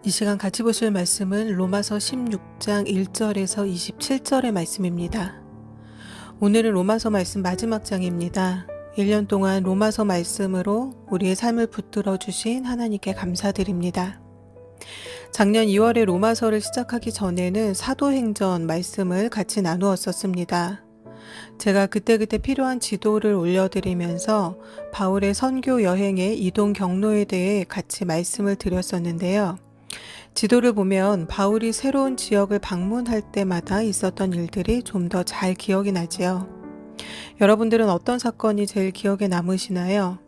이 시간 같이 보실 말씀은 로마서 16장 1절에서 27절의 말씀입니다. 오늘은 로마서 말씀 마지막 장입니다. 1년 동안 로마서 말씀으로 우리의 삶을 붙들어 주신 하나님께 감사드립니다. 작년 2월에 로마서를 시작하기 전에는 사도행전 말씀을 같이 나누었었습니다. 제가 그때그때 필요한 지도를 올려드리면서 바울의 선교 여행의 이동 경로에 대해 같이 말씀을 드렸었는데요. 지도를 보면 바울이 새로운 지역을 방문할 때마다 있었던 일들이 좀 더 잘 기억이 나지요. 여러분들은 어떤 사건이 제일 기억에 남으시나요?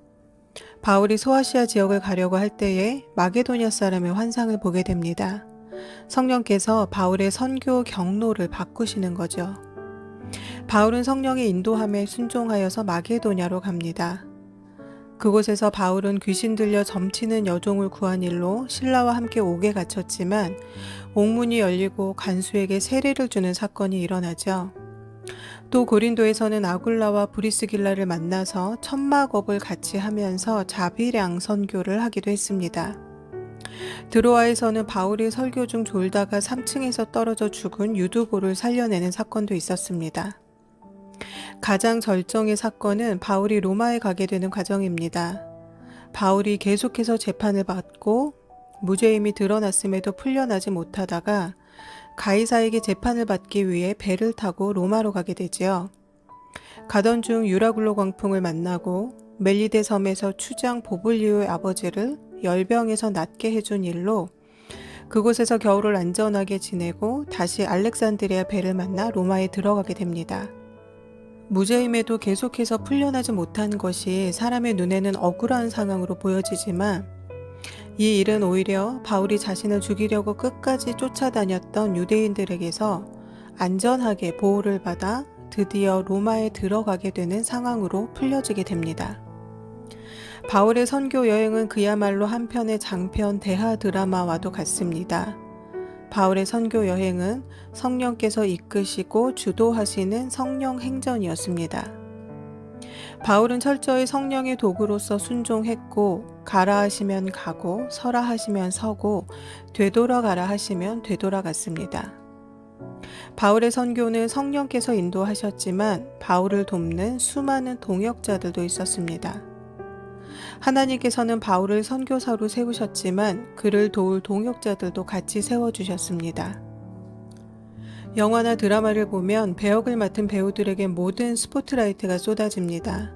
바울이 소아시아 지역을 가려고 할 때에 마게도냐 사람의 환상을 보게 됩니다. 성령께서 바울의 선교 경로를 바꾸시는 거죠. 바울은 성령의 인도함에 순종하여서 마게도냐로 갑니다. 그곳에서 바울은 귀신 들려 점치는 여종을 구한 일로 신라와 함께 옥에 갇혔지만 옥문이 열리고 간수에게 세례를 주는 사건이 일어나죠. 또 고린도에서는 아굴라와 브리스길라를 만나서 천막업을 같이 하면서 자비량 선교를 하기도 했습니다. 드로아에서는 바울이 설교 중 졸다가 3층에서 떨어져 죽은 유두고를 살려내는 사건도 있었습니다. 가장 절정의 사건은 바울이 로마에 가게 되는 과정입니다. 바울이 계속해서 재판을 받고 무죄임이 드러났음에도 풀려나지 못하다가 가이사에게 재판을 받기 위해 배를 타고 로마로 가게 되지요. 가던 중 유라굴로 광풍을 만나고 멜리데 섬에서 추장 보블리오의 아버지를 열병에서 낫게 해준 일로 그곳에서 겨울을 안전하게 지내고 다시 알렉산드리아 배를 만나 로마에 들어가게 됩니다. 무죄임에도 계속해서 풀려나지 못한 것이 사람의 눈에는 억울한 상황으로 보여지지만 이 일은 오히려 바울이 자신을 죽이려고 끝까지 쫓아다녔던 유대인들에게서 안전하게 보호를 받아 드디어 로마에 들어가게 되는 상황으로 풀려지게 됩니다. 바울의 선교 여행은 그야말로 한편의 장편 대하 드라마와도 같습니다. 바울의 선교 여행은 성령께서 이끄시고 주도하시는 성령 행전이었습니다. 바울은 철저히 성령의 도구로서 순종했고 가라 하시면 가고 서라 하시면 서고 되돌아가라 하시면 되돌아갔습니다. 바울의 선교는 성령께서 인도하셨지만 바울을 돕는 수많은 동역자들도 있었습니다. 하나님께서는 바울을 선교사로 세우셨지만 그를 도울 동역자들도 같이 세워주셨습니다. 영화나 드라마를 보면 배역을 맡은 배우들에게 모든 스포트라이트가 쏟아집니다.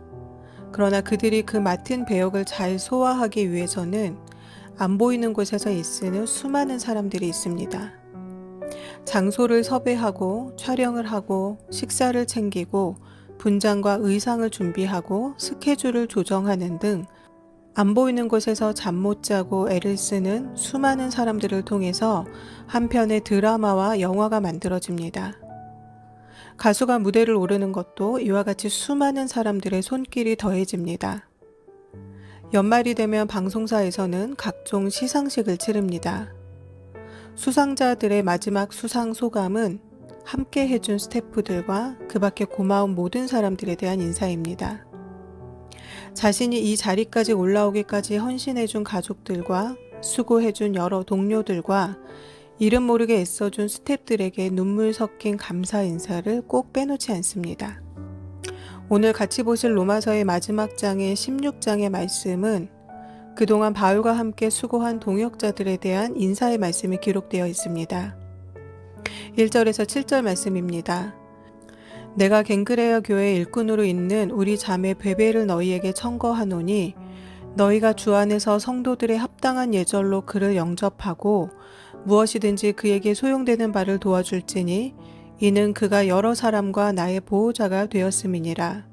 그러나 그들이 그 맡은 배역을 잘 소화하기 위해서는 안 보이는 곳에서 있는 수많은 사람들이 있습니다. 장소를 섭외하고 촬영을 하고 식사를 챙기고 분장과 의상을 준비하고 스케줄을 조정하는 등 안 보이는 곳에서 잠 못 자고 애를 쓰는 수많은 사람들을 통해서 한 편의 드라마와 영화가 만들어집니다. 가수가 무대를 오르는 것도 이와 같이 수많은 사람들의 손길이 더해집니다. 연말이 되면 방송사에서는 각종 시상식을 치릅니다. 수상자들의 마지막 수상 소감은 함께 해준 스태프들과 그 밖에 고마운 모든 사람들에 대한 인사입니다. 자신이 이 자리까지 올라오기까지 헌신해준 가족들과 수고해준 여러 동료들과 이름 모르게 애써준 스태프들에게 눈물 섞인 감사 인사를 꼭 빼놓지 않습니다. 오늘 같이 보실 로마서의 마지막 장의 16장의 말씀은 그동안 바울과 함께 수고한 동역자들에 대한 인사의 말씀이 기록되어 있습니다. 1절에서 7절 말씀입니다. 내가 갱그레아 교회 일꾼으로 있는 우리 자매 베베를 너희에게 청거하노니 너희가 주 안에서 성도들의 합당한 예절로 그를 영접하고 무엇이든지 그에게 소용되는 바를 도와줄지니 이는 그가 여러 사람과 나의 보호자가 되었음이니라.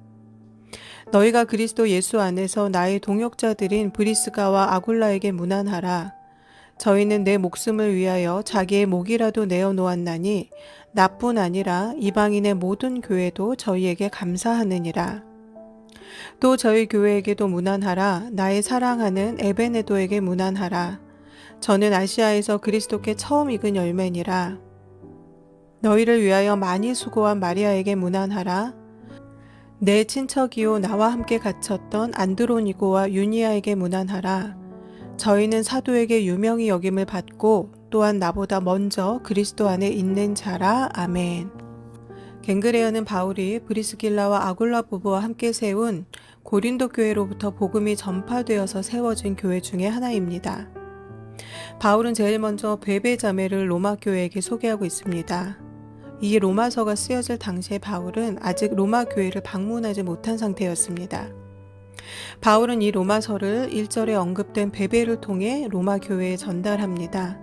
너희가 그리스도 예수 안에서 나의 동역자들인 브리스가와 아굴라에게 문안하라. 저희는 내 목숨을 위하여 자기의 목이라도 내어놓았나니 나뿐 아니라 이방인의 모든 교회도 저희에게 감사하느니라. 또 저희 교회에게도 문안하라. 나의 사랑하는 에베네도에게 문안하라. 저는 아시아에서 그리스도께 처음 익은 열매니라. 너희를 위하여 많이 수고한 마리아에게 문안하라. 내 친척이요 나와 함께 갇혔던 안드로니고와 유니아에게 문안하라. 저희는 사도에게 유명히 여김을 받고 또한 나보다 먼저 그리스도 안에 있는 자라. 아멘. 갱그레아는 바울이 브리스길라와 아굴라 부부와 함께 세운 고린도 교회로부터 복음이 전파되어서 세워진 교회 중에 하나입니다. 바울은 제일 먼저 베베 자매를 로마 교회에게 소개하고 있습니다. 이 로마서가 쓰여질 당시에 바울은 아직 로마 교회를 방문하지 못한 상태였습니다. 바울은 이 로마서를 1절에 언급된 베베를 통해 로마 교회에 전달합니다.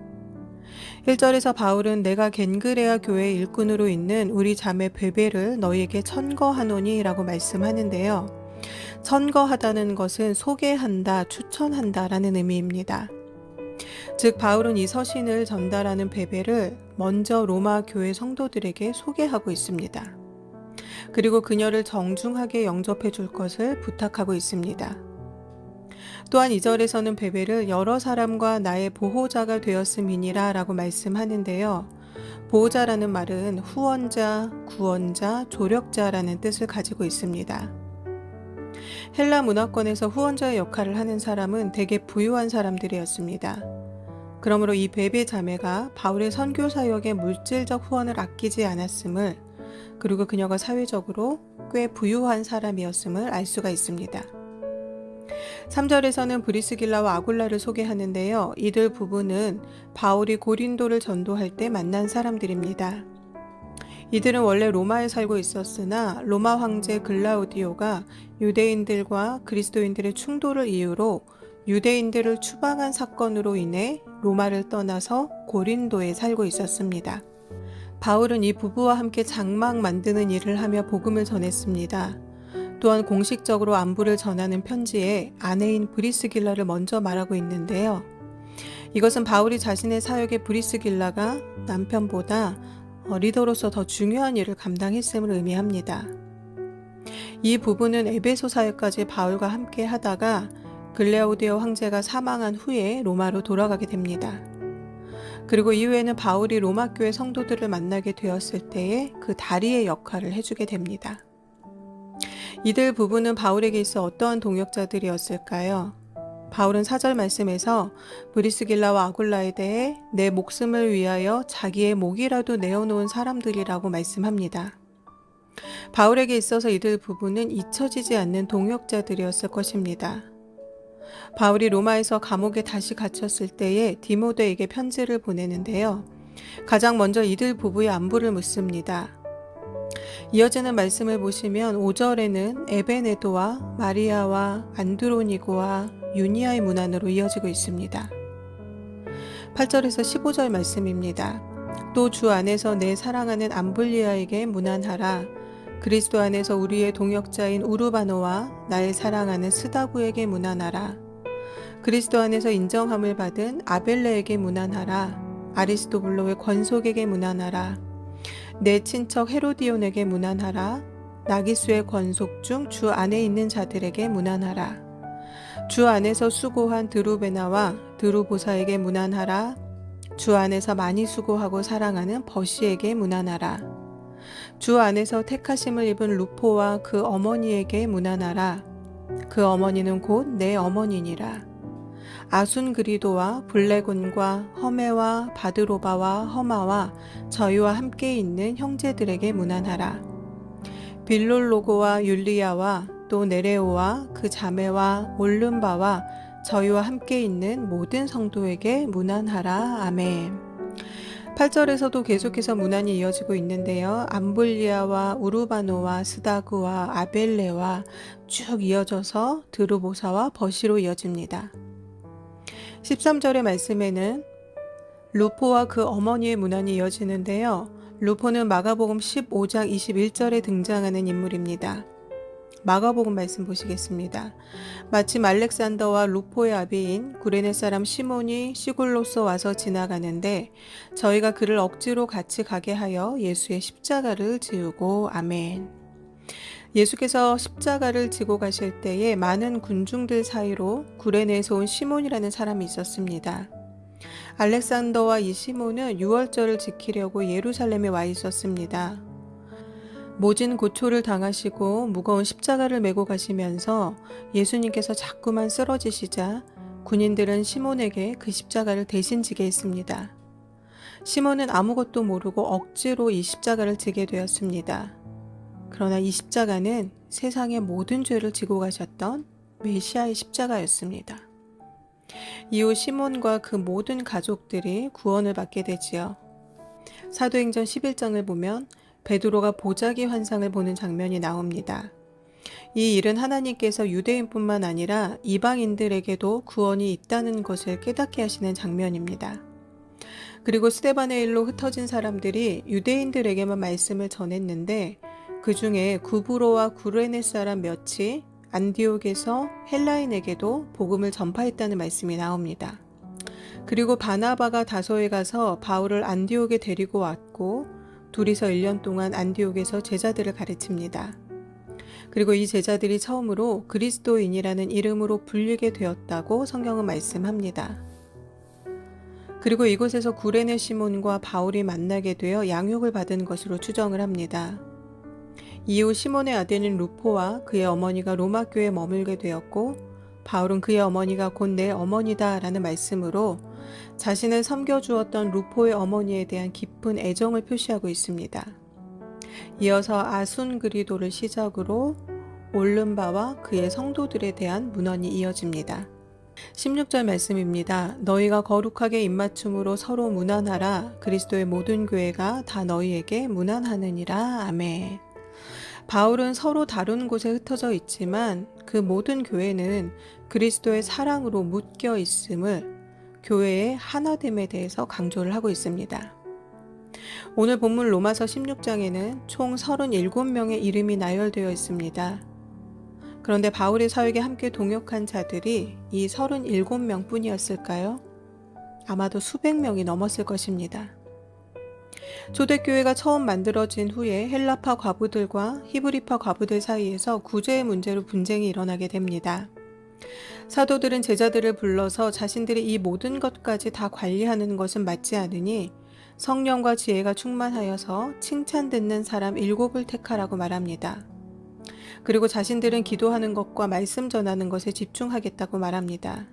1절에서 바울은 내가 겐그레아 교회 일꾼으로 있는 우리 자매 베베를 너희에게 천거하노니 라고 말씀하는데요. 천거하다는 것은 소개한다, 추천한다 라는 의미입니다. 즉 바울은 이 서신을 전달하는 베베를 먼저 로마 교회 성도들에게 소개하고 있습니다. 그리고 그녀를 정중하게 영접해 줄 것을 부탁하고 있습니다. 또한 2절에서는 베베를 여러 사람과 나의 보호자가 되었음이니라 라고 말씀하는데요. 보호자라는 말은 후원자, 구원자, 조력자라는 뜻을 가지고 있습니다. 헬라 문화권에서 후원자의 역할을 하는 사람은 대개 부유한 사람들이었습니다. 그러므로 이 베베 자매가 바울의 선교 사역에 물질적 후원을 아끼지 않았음을, 그리고 그녀가 사회적으로 꽤 부유한 사람이었음을 알 수가 있습니다. 3절에서는 브리스길라와 아굴라를 소개하는데요. 이들 부부는 바울이 고린도를 전도할 때 만난 사람들입니다. 이들은 원래 로마에 살고 있었으나 로마 황제 글라우디오가 유대인들과 그리스도인들의 충돌을 이유로 유대인들을 추방한 사건으로 인해 로마를 떠나서 고린도에 살고 있었습니다. 바울은 이 부부와 함께 장막 만드는 일을 하며 복음을 전했습니다. 또한 공식적으로 안부를 전하는 편지에 아내인 브리스길라를 먼저 말하고 있는데요. 이것은 바울이 자신의 사역에 브리스길라가 남편보다 리더로서 더 중요한 일을 감당했음을 의미합니다. 이 부부는 에베소 사역까지 바울과 함께 하다가 글라우디오 황제가 사망한 후에 로마로 돌아가게 됩니다. 그리고 이후에는 바울이 로마 교회 성도들을 만나게 되었을 때에 그 다리의 역할을 해주게 됩니다. 이들 부부는 바울에게 있어 어떠한 동역자들이었을까요? 바울은 4절 말씀에서 브리스길라와 아굴라에 대해 내 목숨을 위하여 자기의 목이라도 내어놓은 사람들이라고 말씀합니다. 바울에게 있어서 이들 부부는 잊혀지지 않는 동역자들이었을 것입니다. 바울이 로마에서 감옥에 다시 갇혔을 때에 디모데에게 편지를 보내는데요. 가장 먼저 이들 부부의 안부를 묻습니다. 이어지는 말씀을 보시면 5절에는 에베네도와 마리아와 안드로니고와 유니아의 문안으로 이어지고 있습니다. 8절에서 15절 말씀입니다. 또 주 안에서 내 사랑하는 암블리아에게 문안하라. 그리스도 안에서 우리의 동역자인 우르바노와 나의 사랑하는 스다구에게 문안하라. 그리스도 안에서 인정함을 받은 아벨레에게 문안하라. 아리스토블로의 권속에게 문안하라. 내 친척 헤로디온에게 문안하라. 나기수의 권속 중 주 안에 있는 자들에게 문안하라. 주 안에서 수고한 드루베나와 드루보사에게 문안하라. 주 안에서 많이 수고하고 사랑하는 버시에게 문안하라. 주 안에서 택하심을 입은 루포와 그 어머니에게 문안하라. 그 어머니는 곧 내 어머니니라. 아순그리도와 블레곤과 허메와 바드로바와 허마와 저희와 함께 있는 형제들에게 문안하라. 빌롤로고와 율리아와 또 네레오와 그 자매와 올름바와 저희와 함께 있는 모든 성도에게 문안하라. 아멘. 8절에서도 계속해서 문안이 이어지고 있는데요. 암블리아와 우르바노와 스다그와 아벨레와 쭉 이어져서 드루보사와 버시로 이어집니다. 13절의 말씀에는 루포와 그 어머니의 문안이 이어지는데요. 루포는 마가복음 15장 21절에 등장하는 인물입니다. 마가복음 말씀 보시겠습니다. 마침 알렉산더와 루포의 아비인 구레네 사람 시몬이 시골로서 와서 지나가는데 저희가 그를 억지로 같이 가게 하여 예수의 십자가를 지우고. 아멘. 예수께서 십자가를 지고 가실 때에 많은 군중들 사이로 구레네에서 온 시몬이라는 사람이 있었습니다. 알렉산더와 이 시몬은 유월절을 지키려고 예루살렘에 와 있었습니다. 모진 고초를 당하시고 무거운 십자가를 메고 가시면서 예수님께서 자꾸만 쓰러지시자 군인들은 시몬에게 그 십자가를 대신 지게 했습니다. 시몬은 아무것도 모르고 억지로 이 십자가를 지게 되었습니다. 그러나 이 십자가는 세상의 모든 죄를 지고 가셨던 메시아의 십자가였습니다. 이후 시몬과 그 모든 가족들이 구원을 받게 되지요. 사도행전 11장을 보면 베드로가 보자기 환상을 보는 장면이 나옵니다. 이 일은 하나님께서 유대인뿐만 아니라 이방인들에게도 구원이 있다는 것을 깨닫게 하시는 장면입니다. 그리고 스데반의 일로 흩어진 사람들이 유대인들에게만 말씀을 전했는데 그 중에 구브로와 구레네 사람 몇이 안디옥에서 헬라인에게도 복음을 전파했다는 말씀이 나옵니다. 그리고 바나바가 다소에 가서 바울을 안디옥에 데리고 왔고 둘이서 1년 동안 안디옥에서 제자들을 가르칩니다. 그리고 이 제자들이 처음으로 그리스도인이라는 이름으로 불리게 되었다고 성경은 말씀합니다. 그리고 이곳에서 구레네 시몬과 바울이 만나게 되어 양육을 받은 것으로 추정을 합니다. 이후 시몬의 아들인 루포와 그의 어머니가 로마 교회에 머물게 되었고 바울은 그의 어머니가 곧 내 어머니다 라는 말씀으로 자신을 섬겨주었던 루포의 어머니에 대한 깊은 애정을 표시하고 있습니다. 이어서 아순그리도를 시작으로 올른바와 그의 성도들에 대한 문헌이 이어집니다. 16절 말씀입니다. 너희가 거룩하게 입맞춤으로 서로 문안하라. 그리스도의 모든 교회가 다 너희에게 문안하느니라. 아멘. 바울은 서로 다른 곳에 흩어져 있지만 그 모든 교회는 그리스도의 사랑으로 묶여 있음을 교회의 하나됨에 대해서 강조를 하고 있습니다. 오늘 본문 로마서 16장에는 총 37명의 이름이 나열되어 있습니다. 그런데 바울의 사역에 함께 동역한 자들이 이 37명 뿐이었을까요? 아마도 수백 명이 넘었을 것입니다. 초대교회가 처음 만들어진 후에 헬라파 과부들과 히브리파 과부들 사이에서 구제의 문제로 분쟁이 일어나게 됩니다. 사도들은 제자들을 불러서 자신들이 이 모든 것까지 다 관리하는 것은 맞지 않으니 성령과 지혜가 충만하여서 칭찬 듣는 사람 7을 택하라고 말합니다. 그리고 자신들은 기도하는 것과 말씀 전하는 것에 집중하겠다고 말합니다.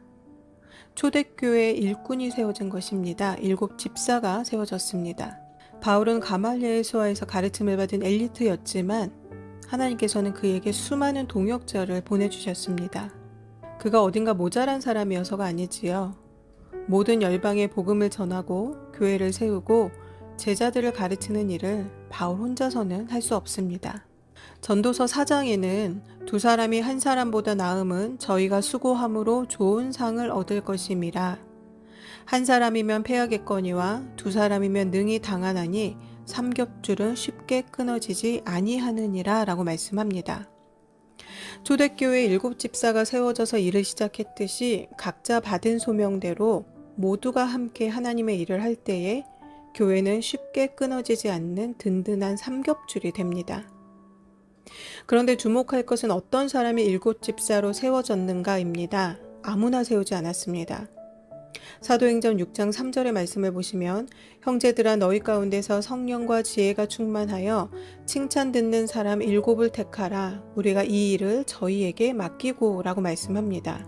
초대교회의 일꾼이 세워진 것입니다. 7 집사가 세워졌습니다. 바울은 가말리엘 수하에서 가르침을 받은 엘리트였지만 하나님께서는 그에게 수많은 동역자를 보내주셨습니다. 그가 어딘가 모자란 사람이어서가 아니지요. 모든 열방에 복음을 전하고 교회를 세우고 제자들을 가르치는 일을 바울 혼자서는 할 수 없습니다. 전도서 4장에는 두 사람이 한 사람보다 나음은 저희가 수고함으로 좋은 상을 얻을 것임이라. 한 사람이면 패하겠거니와 두 사람이면 능히 당하나니 삼겹줄은 쉽게 끊어지지 아니하느니라 라고 말씀합니다. 초대교회 7 집사가 세워져서 일을 시작했듯이 각자 받은 소명대로 모두가 함께 하나님의 일을 할 때에 교회는 쉽게 끊어지지 않는 든든한 삼겹줄이 됩니다. 그런데 주목할 것은 어떤 사람이 7 집사로 세워졌는가입니다. 아무나 세우지 않았습니다. 사도행전 6장 3절의 말씀을 보시면 형제들아 너희 가운데서 성령과 지혜가 충만하여 칭찬 듣는 사람 7을 택하라. 우리가 이 일을 저희에게 맡기고 라고 말씀합니다.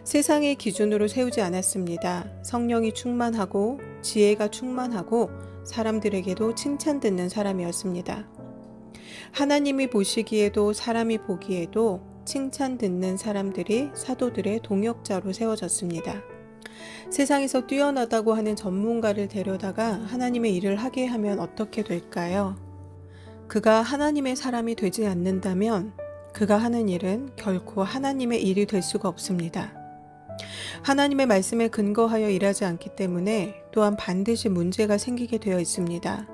세상의 기준으로 세우지 않았습니다. 성령이 충만하고 지혜가 충만하고 사람들에게도 칭찬 듣는 사람이었습니다. 하나님이 보시기에도 사람이 보기에도 칭찬 듣는 사람들이 사도들의 동역자로 세워졌습니다. 세상에서 뛰어나다고 하는 전문가를 데려다가 하나님의 일을 하게 하면 어떻게 될까요? 그가 하나님의 사람이 되지 않는다면 그가 하는 일은 결코 하나님의 일이 될 수가 없습니다. 하나님의 말씀에 근거하여 일하지 않기 때문에 또한 반드시 문제가 생기게 되어 있습니다.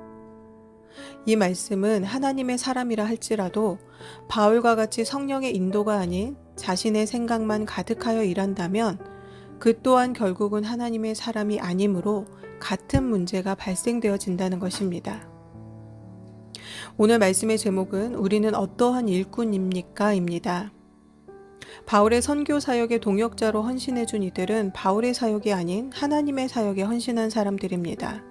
이 말씀은 하나님의 사람이라 할지라도 바울과 같이 성령의 인도가 아닌 자신의 생각만 가득하여 일한다면 그 또한 결국은 하나님의 사람이 아니므로 같은 문제가 발생되어진다는 것입니다. 오늘 말씀의 제목은 우리는 어떠한 일꾼입니까? 입니다. 바울의 선교 사역의 동역자로 헌신해준 이들은 바울의 사역이 아닌 하나님의 사역에 헌신한 사람들입니다.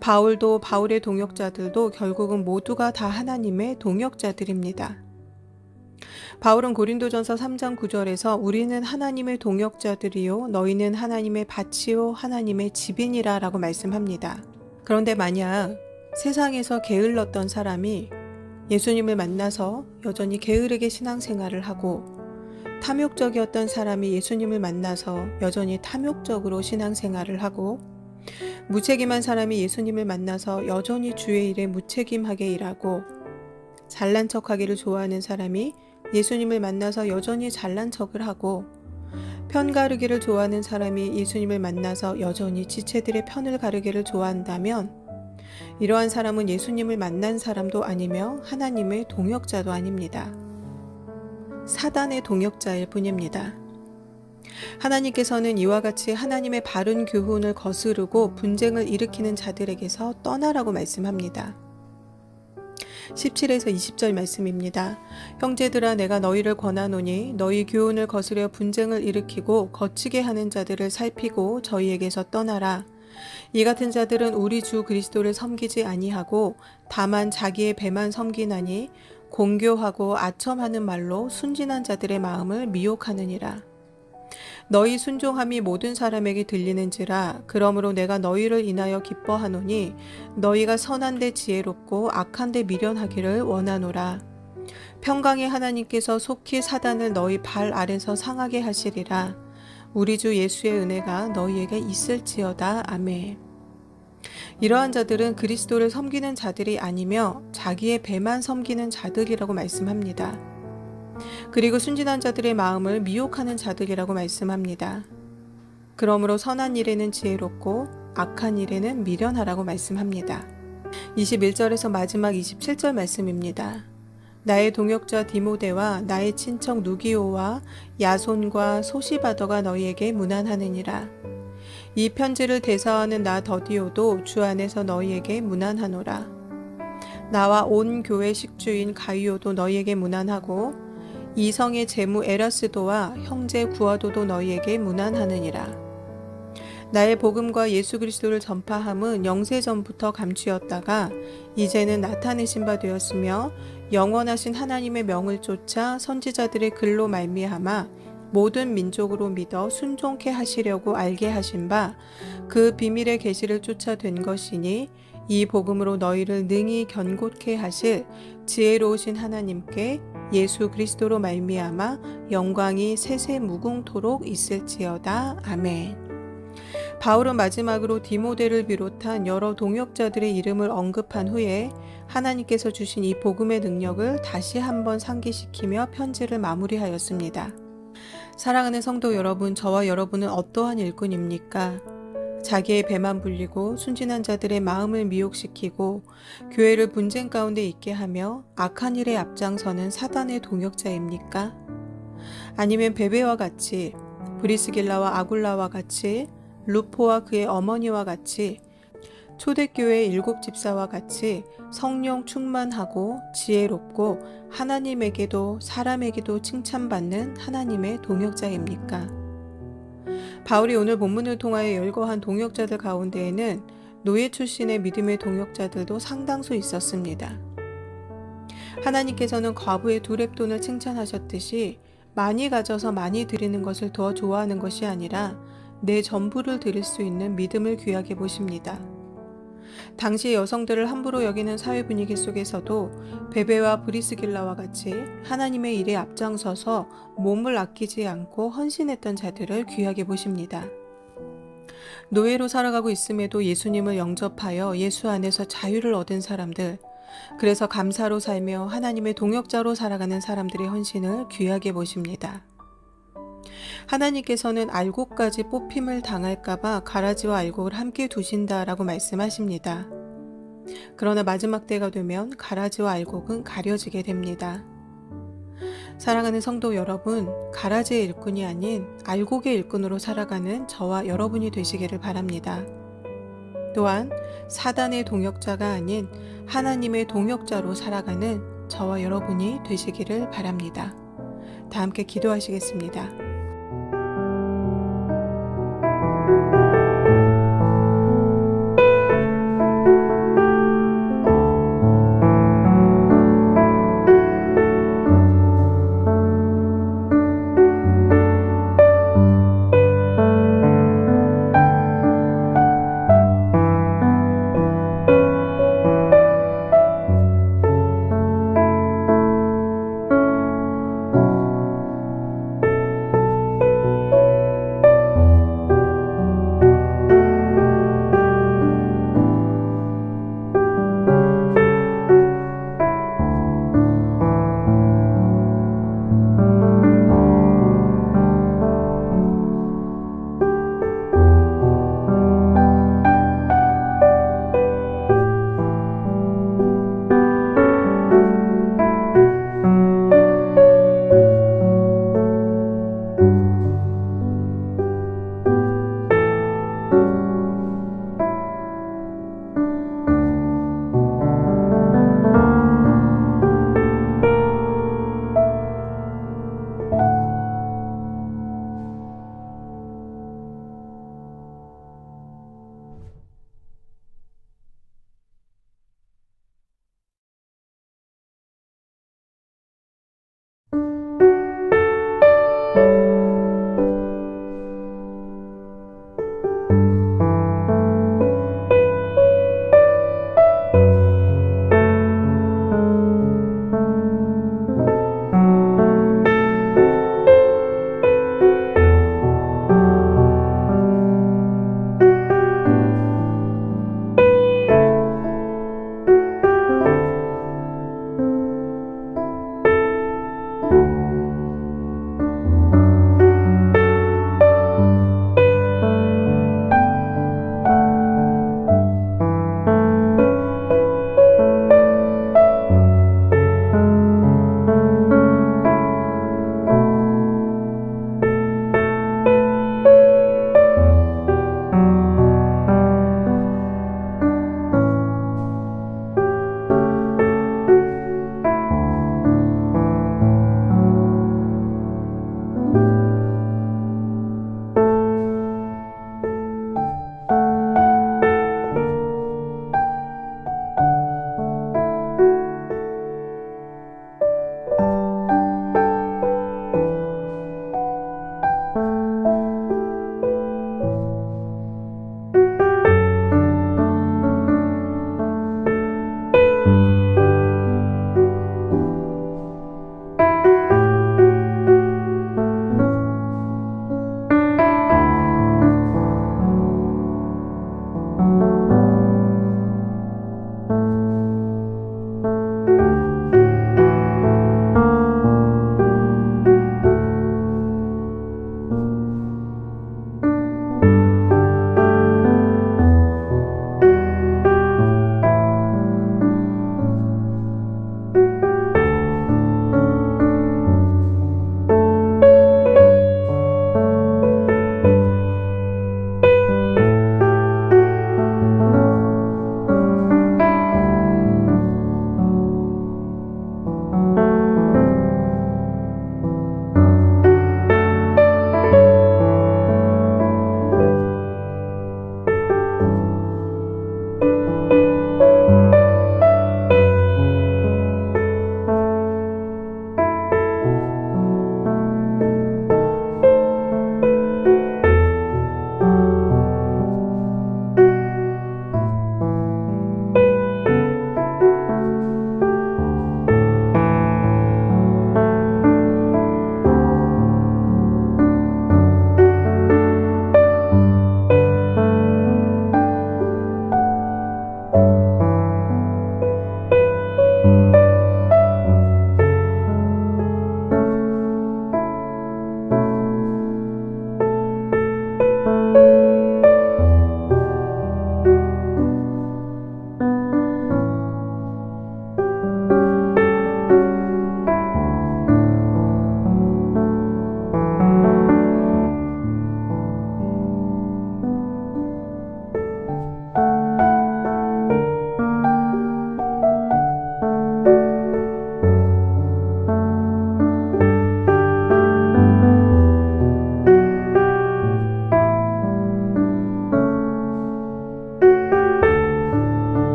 바울도 바울의 동역자들도 결국은 모두가 다 하나님의 동역자들입니다. 바울은 고린도전서 3장 9절에서 우리는 하나님의 동역자들이요 너희는 하나님의 밭이요 하나님의 집이니라 라고 말씀합니다. 그런데 만약 세상에서 게을렀던 사람이 예수님을 만나서 여전히 게으르게 신앙생활을 하고 탐욕적이었던 사람이 예수님을 만나서 여전히 탐욕적으로 신앙생활을 하고 무책임한 사람이 예수님을 만나서 여전히 주의 일에 무책임하게 일하고 잘난 척하기를 좋아하는 사람이 예수님을 만나서 여전히 잘난 척을 하고 편가르기를 좋아하는 사람이 예수님을 만나서 여전히 지체들의 편을 가르기를 좋아한다면 이러한 사람은 예수님을 만난 사람도 아니며 하나님의 동역자도 아닙니다. 사단의 동역자일 뿐입니다. 하나님께서는 이와 같이 하나님의 바른 교훈을 거스르고 분쟁을 일으키는 자들에게서 떠나라고 말씀합니다. 17에서 20절 말씀입니다. 형제들아 내가 너희를 권하노니 너희 교훈을 거스려 분쟁을 일으키고 거치게 하는 자들을 살피고 저희에게서 떠나라. 이 같은 자들은 우리 주 그리스도를 섬기지 아니하고 다만 자기의 배만 섬기나니 공교하고 아첨하는 말로 순진한 자들의 마음을 미혹하느니라. 너희 순종함이 모든 사람에게 들리는지라. 그러므로 내가 너희를 인하여 기뻐하노니 너희가 선한데 지혜롭고 악한데 미련하기를 원하노라. 평강의 하나님께서 속히 사단을 너희 발 아래서 상하게 하시리라. 우리 주 예수의 은혜가 너희에게 있을지어다. 아멘. 이러한 자들은 그리스도를 섬기는 자들이 아니며 자기의 배만 섬기는 자들이라고 말씀합니다. 그리고 순진한 자들의 마음을 미혹하는 자들이라고 말씀합니다. 그러므로 선한 일에는 지혜롭고 악한 일에는 미련하라고 말씀합니다. 21절에서 마지막 27절 말씀입니다. 나의 동역자 디모데와 나의 친척 누기오와 야손과 소시바더가 너희에게 문안하느니라. 이 편지를 대사하는 나 더디오도 주 안에서 너희에게 문안하노라. 나와 온 교회 식주인 가이오도 너희에게 문안하고 이성의 제무 에라스도와 형제 구아도도 너희에게 문안하느니라. 나의 복음과 예수 그리스도를 전파함은 영세전부터 감추었다가 이제는 나타내신 바 되었으며 영원하신 하나님의 명을 쫓아 선지자들의 글로 말미암아 모든 민족으로 믿어 순종케 하시려고 알게 하신 바 그 비밀의 계시를 쫓아 된 것이니 이 복음으로 너희를 능히 견고케 하실 지혜로우신 하나님께 예수 그리스도로 말미암아 영광이 세세 무궁토록 있을지어다. 아멘. 바울은 마지막으로 디모데를 비롯한 여러 동역자들의 이름을 언급한 후에 하나님께서 주신 이 복음의 능력을 다시 한번 상기시키며 편지를 마무리하였습니다. 사랑하는 성도 여러분, 저와 여러분은 어떠한 일꾼입니까? 자기의 배만 불리고 순진한 자들의 마음을 미혹시키고 교회를 분쟁 가운데 있게 하며 악한 일에 앞장서는 사단의 동역자입니까? 아니면 베베와 같이 브리스길라와 아굴라와 같이 루포와 그의 어머니와 같이 초대교회 7집사와 같이 성령 충만하고 지혜롭고 하나님에게도 사람에게도 칭찬받는 하나님의 동역자입니까? 바울이 오늘 본문을 통하여 열거한 동역자들 가운데에는 노예 출신의 믿음의 동역자들도 상당수 있었습니다. 하나님께서는 과부의 두 렙돈을 칭찬하셨듯이 많이 가져서 많이 드리는 것을 더 좋아하는 것이 아니라 내 전부를 드릴 수 있는 믿음을 귀하게 보십니다. 당시 여성들을 함부로 여기는 사회 분위기 속에서도 베베와 브리스길라와 같이 하나님의 일에 앞장서서 몸을 아끼지 않고 헌신했던 자들을 귀하게 보십니다. 노예로 살아가고 있음에도 예수님을 영접하여 예수 안에서 자유를 얻은 사람들, 그래서 감사로 살며 하나님의 동역자로 살아가는 사람들의 헌신을 귀하게 보십니다. 하나님께서는 알곡까지 뽑힘을 당할까봐 가라지와 알곡을 함께 두신다라고 말씀하십니다. 그러나 마지막 때가 되면 가라지와 알곡은 가려지게 됩니다. 사랑하는 성도 여러분, 가라지의 일꾼이 아닌 알곡의 일꾼으로 살아가는 저와 여러분이 되시기를 바랍니다. 또한 사단의 동역자가 아닌 하나님의 동역자로 살아가는 저와 여러분이 되시기를 바랍니다. 다 함께 기도하시겠습니다.